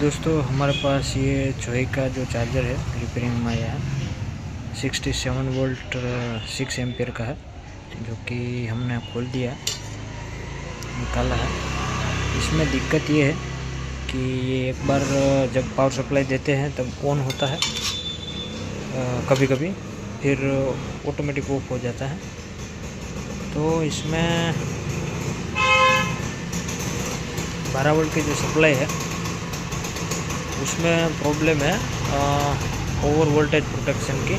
दोस्तों हमारे पास ये जोई का जो चार्जर है रिपेयरिंग में आया है 67 वोल्ट 6 एम्पियर का है, जो कि हमने खोल दिया निकाला है। इसमें दिक्कत ये है कि ये एक बार जब पावर सप्लाई देते हैं तब ऑन होता है, कभी कभी फिर ऑटोमेटिक ऑफ हो जाता है। तो इसमें 12 वोल्ट की जो सप्लाई है उसमें प्रॉब्लम है ओवर वोल्टेज प्रोटेक्शन की,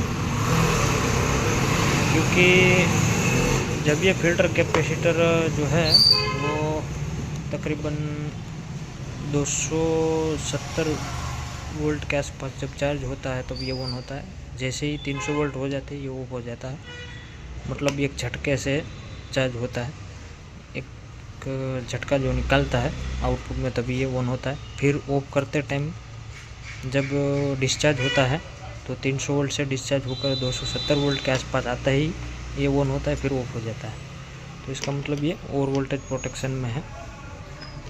क्योंकि जब ये फिल्टर कैपेसिटर जो है वो तकरीबन 270 वोल्ट के आसपास जब चार्ज होता है तब ये ऑन होता है। जैसे ही 300 वोल्ट हो जाते हैं ये ऑफ हो जाता है, मतलब एक झटके से चार्ज होता है, एक झटका जो निकालता है आउटपुट में तभी ये ऑन होता है। फिर ऑफ करते टाइम जब डिस्चार्ज होता है तो 300 वोल्ट से डिस्चार्ज होकर 270 वोल्ट के आसपास आता ही ये ऑन होता है, फिर ऑफ हो जाता है। तो इसका मतलब ये ओवर वोल्टेज प्रोटेक्शन में है।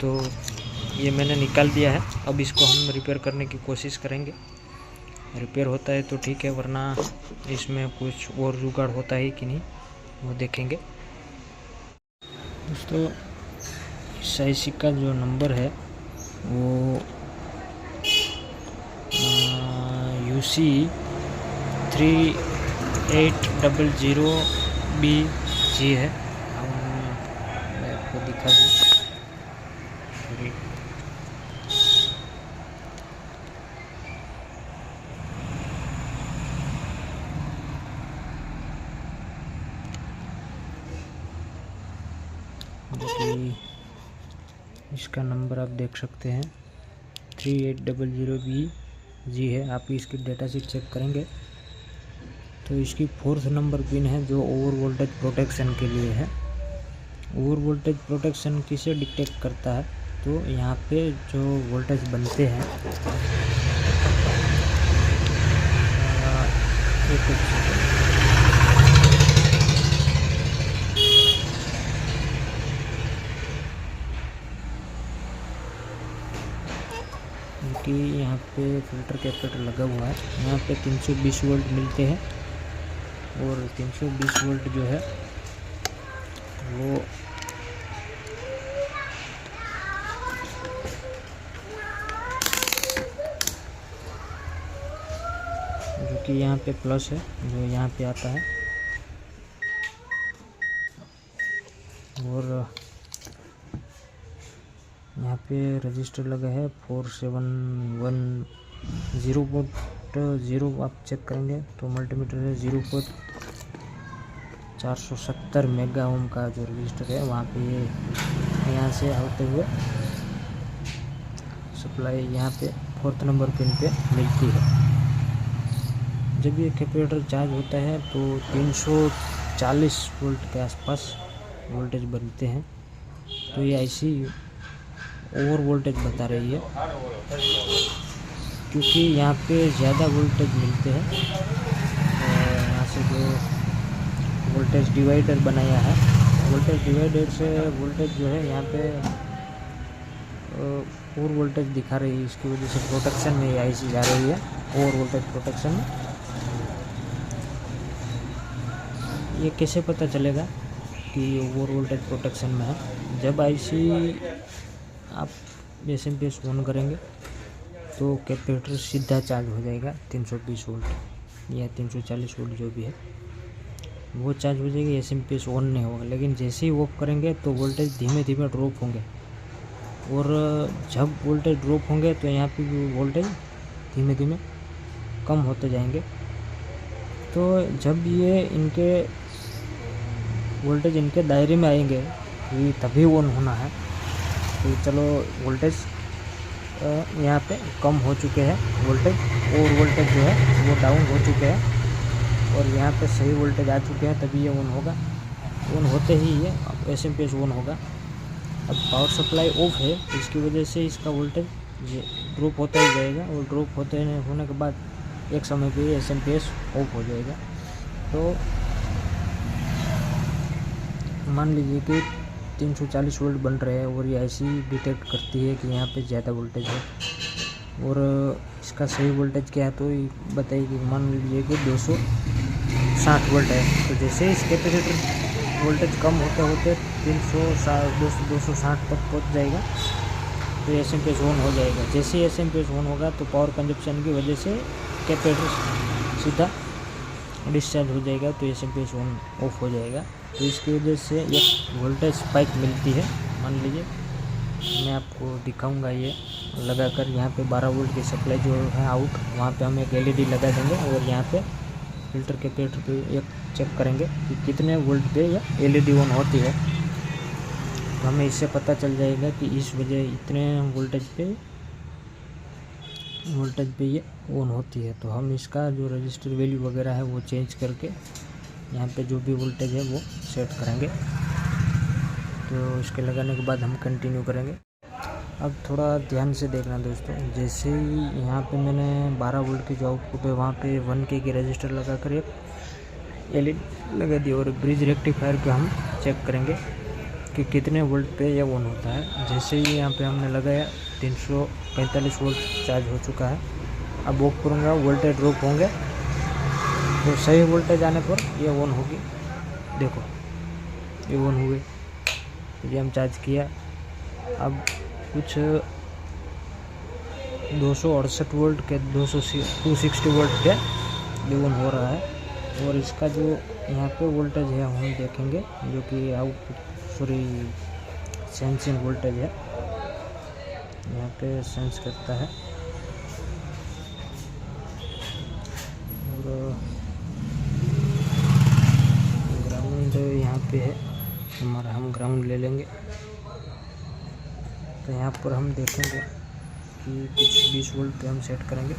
तो ये मैंने निकाल दिया है, अब इसको हम रिपेयर करने की कोशिश करेंगे। रिपेयर होता है तो ठीक है, वरना इसमें कुछ और जुगाड़ होता है कि नहीं वो देखेंगे। दोस्तों इस IC का जो नंबर है वो UC 3800BG है। मैं आपको दिखा दूँ। इसका नंबर आप देख सकते हैं 3800BG है। आप इसकी डेटा शीट चेक करेंगे तो इसकी 4th नंबर पिन है जो ओवर वोल्टेज प्रोटेक्शन के लिए है। ओवर वोल्टेज प्रोटेक्शन किसे डिटेक्ट करता है, तो यहाँ पे जो वोल्टेज बनते हैं कि यहाँ पे फिल्टर कैपेसिटर लगा हुआ है, यहाँ पे 320 वोल्ट मिलते हैं और 320 वोल्ट जो है वो जो कि यहाँ पे प्लस है जो यहाँ पे आता है, और यहाँ पे रजिस्टर लगा है 4710.0 आप चेक करेंगे तो मल्टीमीटर है 0.470 मेगा ओम का जो रजिस्टर है वहाँ पे यहाँ से होते हुए सप्लाई यहाँ पे 4th नंबर पिन पे मिलती है। जब ये कैपेसिटर चार्ज होता है तो 340 वोल्ट के आसपास वोल्टेज बनते हैं। तो ये IC ओवर वोल्टेज बता रही है, क्योंकि यहाँ पे ज़्यादा वोल्टेज मिलते हैं। यहाँ से जो वोल्टेज डिवाइडर बनाया है, वोल्टेज डिवाइडर से वोल्टेज जो है यहाँ पे ओवर वोल्टेज दिखा रही है, इसकी वजह से प्रोटेक्शन में IC जा रही है ओवर वोल्टेज प्रोटेक्शन में। ये कैसे पता चलेगा कि ओवर वोल्टेज प्रोटेक्शन में है? जब IC आप SMP ऑन करेंगे तो कैपेसिटर सीधा चार्ज हो जाएगा 320 वोल्ट या 340 वोल्ट जो भी है वो चार्ज हो जाएगी, SMP ऑन नहीं होगा। लेकिन जैसे ही ऑफ करेंगे तो वोल्टेज धीमे धीमे ड्रॉप होंगे, और जब वोल्टेज ड्रॉप होंगे तो यहाँ पे भी वोल्टेज धीमे धीमे कम होते जाएंगे। तो जब ये इनके वोल्टेज इनके दायरे में आएंगे कि तभी ऑन होना है। तो चलो वोल्टेज यहाँ पे कम हो चुके हैं, वोल्टेज और वोल्टेज जो है वो डाउन हो चुके हैं, और यहाँ पे सही वोल्टेज आ चुके हैं, तभी ये ऑन होगा। ऑन होते ही ये SMP ऑन होगा। अब पावर सप्लाई ऑफ है, इसकी वजह से इसका वोल्टेज ये ड्रॉप होता ही जाएगा, और ड्रॉप होने के बाद एक समय पे SMP ऑफ हो जाएगा। तो मान लीजिए कि 340 वोल्ट बन रहे हैं और ये IC डिटेक्ट करती है कि यहाँ पे ज़्यादा वोल्टेज है, और इसका सही वोल्टेज क्या है तो बताइए कि मान लीजिए कि 260 वोल्ट है, तो जैसे इस कैपेसिटर वोल्टेज कम होते होते 260 तक पहुंच जाएगा तो एसएमपीएस ऑन हो जाएगा। जैसे ही एसएमपीएस ऑन होगा तो पावर कंजप्शन की वजह से कैपेसिटर सीधा डिस्चार्ज हो जाएगा, तो एसएमपीएस ऑन ऑफ हो जाएगा। तो इसकी वजह से एक वोल्टेज स्पाइक मिलती है। मान लीजिए मैं आपको दिखाऊंगा, ये लगाकर यहाँ पे 12 वोल्ट की सप्लाई जो है आउट, वहाँ पे हम एक एलईडी लगा देंगे और यहाँ पे फिल्टर कैपेसिटर पे एक चेक करेंगे कि कितने वोल्ट पे यह एलईडी ऑन होती है। तो हमें इससे पता चल जाएगा कि इस वजह इतने वोल्टेज पे ये ऑन होती है। तो हम इसका जो रजिस्टर वैल्यू वगैरह है वो चेंज करके यहाँ पे जो भी वोल्टेज है वो सेट करेंगे। तो इसके लगाने के बाद हम कंटिन्यू करेंगे। अब थोड़ा ध्यान से देखना दोस्तों, जैसे ही यहाँ पे मैंने 12 वोल्ट की जो आउटपुट है वहाँ पे 1K की रजिस्टर लगाकर एक एलईडी लगा दी और ब्रिज रेक्टिफायर पे हम चेक करेंगे कि कितने वोल्ट पे ये ऑन होता है। जैसे ही यहाँ पे हमने लगाया 345 वोल्ट चार्ज हो चुका है। अब ऑफ करूँगा, वोल्टेज ड्रॉप होंगे तो सही वोल्टेज आने पर ये ऑन होगी। देखो ये ऑन हुए, ये हम चार्ज किया। अब कुछ 268 वोल्ट के 260 वोल्ट के ये ऑन हो रहा है। और इसका जो यहाँ पे वोल्टेज है हम देखेंगे, जो कि सेंसिंग वोल्टेज है, यहाँ पे सेंस करता है। और ग्राउंड यहाँ पे है हमारा, हम ग्राउंड ले लेंगे। तो यहाँ पर हम देखेंगे कि कुछ 20 वोल्ट पे हम सेट करेंगे।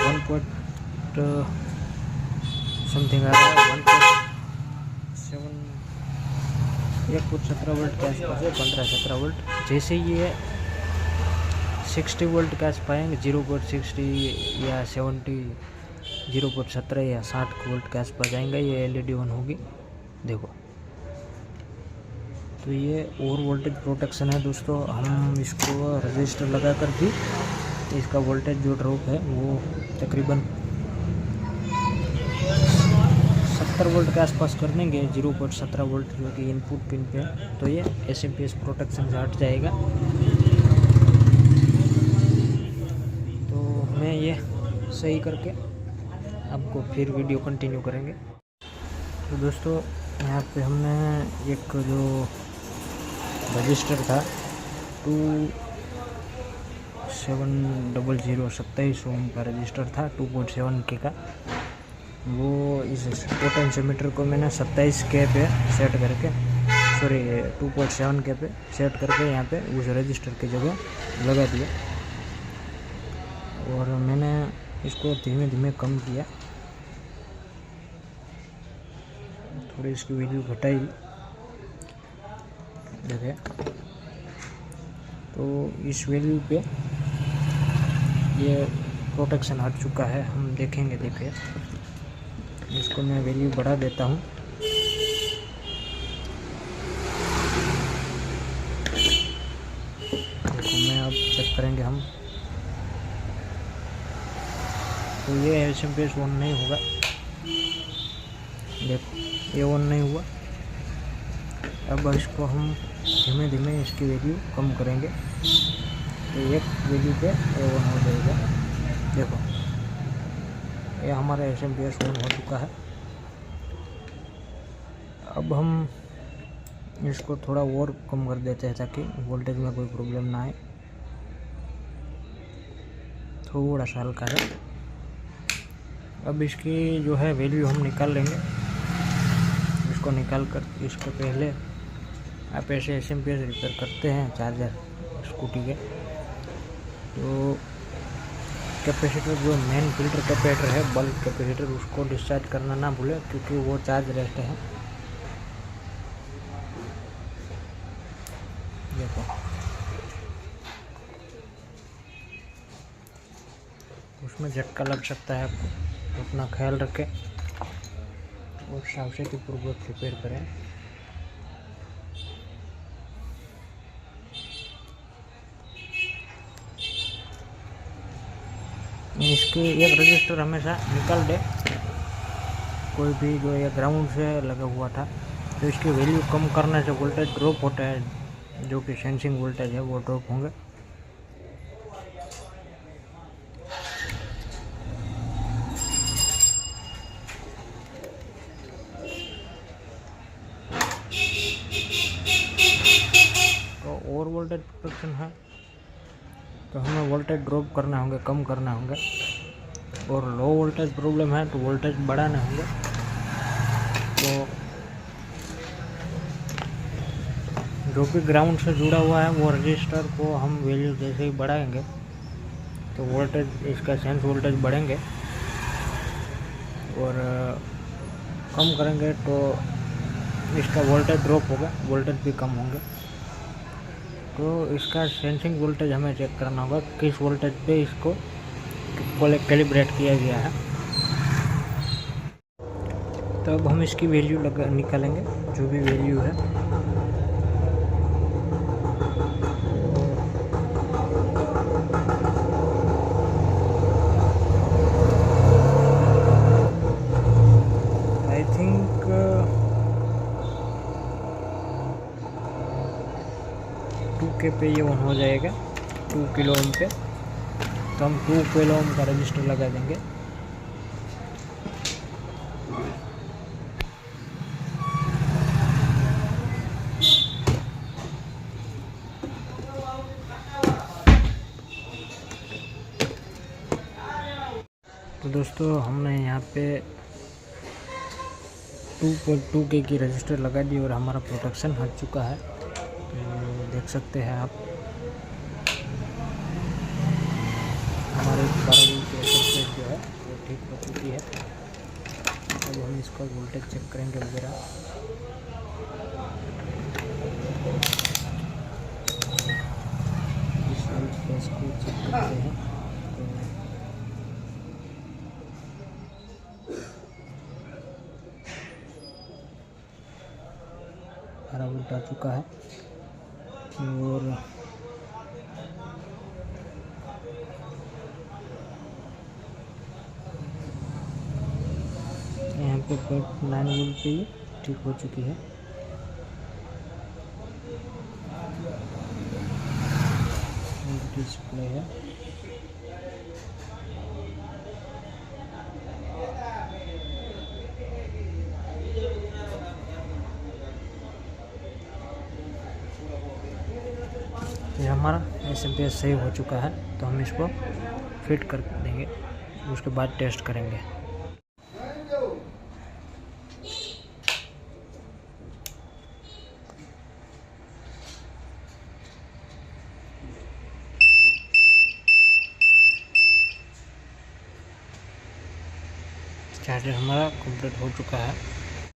1 पॉइंट समथिंग आ रहा है, 1.7 1.17 वोल्ट के आसपास है, 15-17 वोल्ट। जैसे ये 60 वोल्ट के आसपास पाएंगे, 0.60 या 70, 0.17 या 60 वोल्ट के आसपास जाएंगे, ये एलईडी ऑन होगी। देखो तो ये और वोल्टेज प्रोटेक्शन है दोस्तों। हम इसको रजिस्टर लगा कर भी इसका वोल्टेज जो ड्रॉप है वो तकरीबन 70 वोल्ट के आसपास कर देंगे, 0.17 वोल्ट जो कि इनपुट पिन पे है। तो ये एसएमपीएस प्रोटेक्शन से हट जाएगा। तो मैं ये सही करके आपको फिर वीडियो कंटिन्यू करेंगे। तो दोस्तों यहाँ पे हमने एक जो रजिस्टर था 2700 27 ओम का रजिस्टर था 2.7K का, वो इस पोटेंशियोमीटर को मैंने 27K पे सेट करके 2.7K पे सेट करके यहाँ पे उस रजिस्टर की जगह लगा दिया। और मैंने इसको धीमे धीमे कम किया, थोड़ी इसकी वैल्यू घटाई। देखें तो इस वैल्यू पे ये प्रोटेक्शन हट चुका है, हम देखेंगे। देखिए इसको मैं वैल्यू बढ़ा देता हूँ। देखो मैं अब चेक करेंगे हम, तो ये एसएमपीएस ऑन नहीं होगा। देखो ये ऑन नहीं हुआ। अब इसको हम धीमे धीमे इसकी वैल्यू कम करेंगे तो एक वैल्यू पे ये ऑन हो जाएगा। देखो ये हमारा एसएमपीएस ऑन हो चुका है। अब हम इसको थोड़ा और कम कर देते हैं ताकि वोल्टेज में कोई प्रॉब्लम ना आए। थोड़ा सा हल्का है। अब इसकी जो है वैल्यू हम निकाल लेंगे। इसको निकाल कर इसके पहले आप ऐसे एसएमपीएस रिपेयर करते हैं चार्जर स्कूटी के, तो कैपेसिटर जो मेन फिल्टर कैपेसिटर है, बल्ब कैपेसिटर, उसको डिस्चार्ज करना ना भूलें क्योंकि वो चार्ज रहते हैं। देखो उसमें झटका लग सकता है, आपको अपना ख्याल रखें और सावधानीपूर्वक रिपेयर करें। इसके एक रजिस्टर हमेशा निकाल दे, कोई भी जो ये ग्राउंड से लगा हुआ था, तो इसकी वैल्यू कम करने से वोल्टेज ड्रॉप होता है, जो कि सेंसिंग वोल्टेज है वो ड्रॉप होंगे। तो और वोल्टेज प्रोटेक्शन है तो हमें वोल्टेज ड्रॉप करने होंगे, कम करने होंगे, और लो वोल्टेज प्रॉब्लम है तो वोल्टेज बढ़ाने होंगे। तो जो भी ग्राउंड से जुड़ा हुआ है वो रजिस्टर को हम वैल्यू जैसे ही बढ़ाएंगे तो वोल्टेज, इसका सेंस वोल्टेज बढ़ेंगे, और कम करेंगे तो इसका वोल्टेज ड्रॉप होगा, वोल्टेज भी कम होंगे। तो इसका सेंसिंग वोल्टेज हमें चेक करना होगा किस वोल्टेज पे इसको कैलिब्रेट किया गया है। तो अब हम इसकी वैल्यू निकालेंगे, जो भी वैल्यू है। आई थिंक 2K पे ये ऑन हो जाएगा, 2 किलो ओम पे। तो हम 2 किलो ओम का रजिस्टर लगा देंगे। तो दोस्तों हमने यहाँ पे 2.2K की रजिस्टर लगा दी और हमारा प्रोटेक्शन हट चुका है। तो देख सकते हैं आप, हमारे 12 वोल्ट की रजिस्टर जो है वो ठीक हो चुकी है। अब हम इसका वोल्टेज चेक करेंगे वगैरह। इस वोल्ट पे इसको चेक करते हैं। तो 12 वोल्ट आ चुका है, और यहाँ पे 0.9 वोल्ट पे ये ठीक हो चुकी है। डिस्प्ले है, ये हमारा एसएमपीएस सही हो चुका है। तो हम इसको फिट कर देंगे, उसके बाद टेस्ट करेंगे। चार्जर हमारा कंप्लीट हो चुका है।